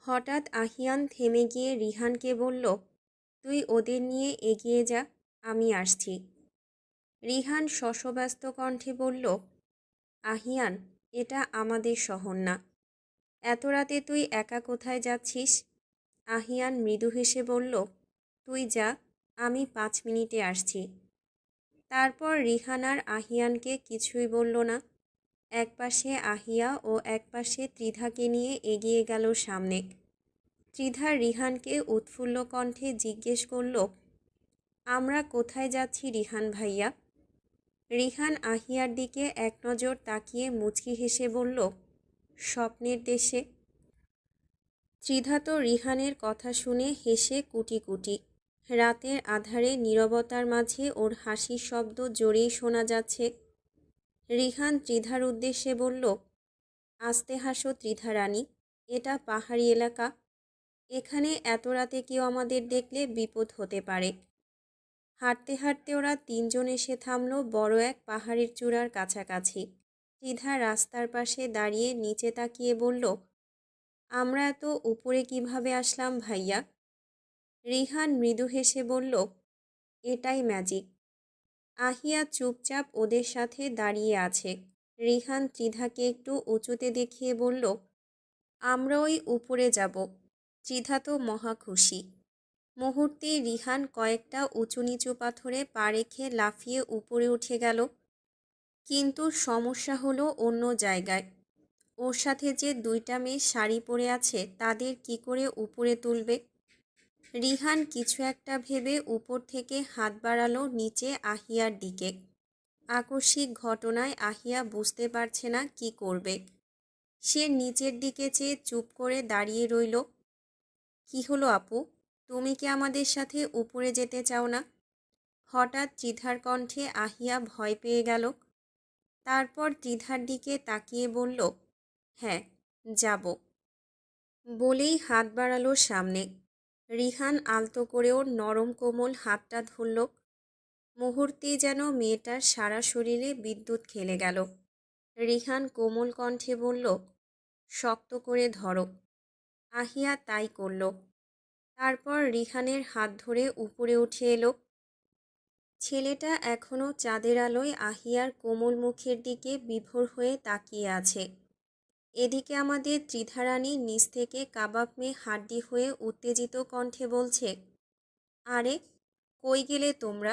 হঠাৎ আহিয়ান থেমে গিয়ে রিহানকে বলল, তুই ওদের নিয়ে এগিয়ে যা, আমি আসছি। রিহান শশব্যস্ত কণ্ঠে বলল, আহিয়ান, এটা আমাদের শহর না। এত রাতে তুই একা কোথায় যাচ্ছিস? আহিয়ান মৃদু হেসে বলল, তুই যা, আমি 5 মিনিটে আসছি। তারপর রিহান আর আহিয়ানকে কিছুই বলল না। একপাশে আহিয়া ও একপাশে ত্রিধাকে নিয়ে এগিয়ে গেল সামনে। ত্রিধা রিহানকে উৎফুল্ল কণ্ঠে জিজ্ঞেস করল, আমরা কোথায় যাচ্ছি রিহান ভাইয়া? রিহান আহিয়ার দিকে এক নজর তাকিয়ে মুচকি হেসে বলল, স্বপ্নের দেশে। ত্রিধা তো রিহানের কথা শুনে হেসে কুটি কুটি। রাতের আধারে নীরবতার মাঝে ওর হাসির শব্দ জোরেই শোনা যাচ্ছে। রিহান ত্রিধার উদ্দেশ্যে বলল, আস্তে হাসো ত্রিধা রানী, এটা পাহাড়ি এলাকা। এখানে এত রাতে কেউ আমাদের দেখলে বিপদ হতে পারে। হাঁটতে হাঁটতে ওরা 3 জন এসে থামল বড় এক পাহাড়ের চূড়ার কাছাকাছি। ত্রিধা রাস্তার পাশে দাঁড়িয়ে নিচে তাকিয়ে বলল, আমরা এত উপরে কিভাবে আসলাম ভাইয়া? রিহান মৃদু হেসে বলল, এটাই ম্যাজিক। আহিয়া চুপচাপ ওদের সাথে দাঁড়িয়ে আছে। রিহান ত্রিধাকে একটু উঁচুতে দেখিয়ে বলল, আমরা ওই উপরে যাব। ত্রিধা তো মহা খুশি। মুহূর্তেই রিহান কয়েকটা উঁচু নিচু পাথরে পা রেখে লাফিয়ে উপরে উঠে গেল। কিন্তু সমস্যা হলো অন্য জায়গায়। ওর সাথে যে 2টা মেয়ে শাড়ি পরে আছে, তাদের কি করে উপরে তুলবে? রিহান কিছু একটা ভেবে উপর থেকে হাত বাড়ালো নিচে আহিয়ার দিকে। আকস্মিক ঘটনায় আহিয়া বুঝতে পারছে না কি করবে। সে নিচের দিকে চেয়ে চুপ করে দাঁড়িয়ে রইল। কি হলো আপু, তুমি কি আমাদের সাথে উপরে যেতে চাও না? হঠাৎ ত্রিধার কণ্ঠে আহিয়া ভয় পেয়ে গেল। তারপর ত্রিধার দিকে তাকিয়ে বলল, হ্যাঁ, যাব। বলেই হাত বাড়ালো সামনে। রিহান আলতো করে ওর নরম কোমল হাতটা ধরল। মুহূর্তেই যেন মেয়েটার সারা শরীরে বিদ্যুৎ খেলে গেল। রিহান কোমল কণ্ঠে বলল, শক্ত করে ধরো। আহিয়া তাই করল। তারপর রিহানের হাত ধরে উপরে উঠে এলো। ছেলেটা এখনও চাঁদের আলোয় আহিয়ার কোমল মুখের দিকে বিভোর হয়ে তাকিয়ে আছে। এদিকে আমাদের ত্রিধারানী নিচ থেকে কাবাব মেয়ে হাড্ডি হয়ে উত্তেজিত কণ্ঠে বলছে, আরে কই গেলে তোমরা?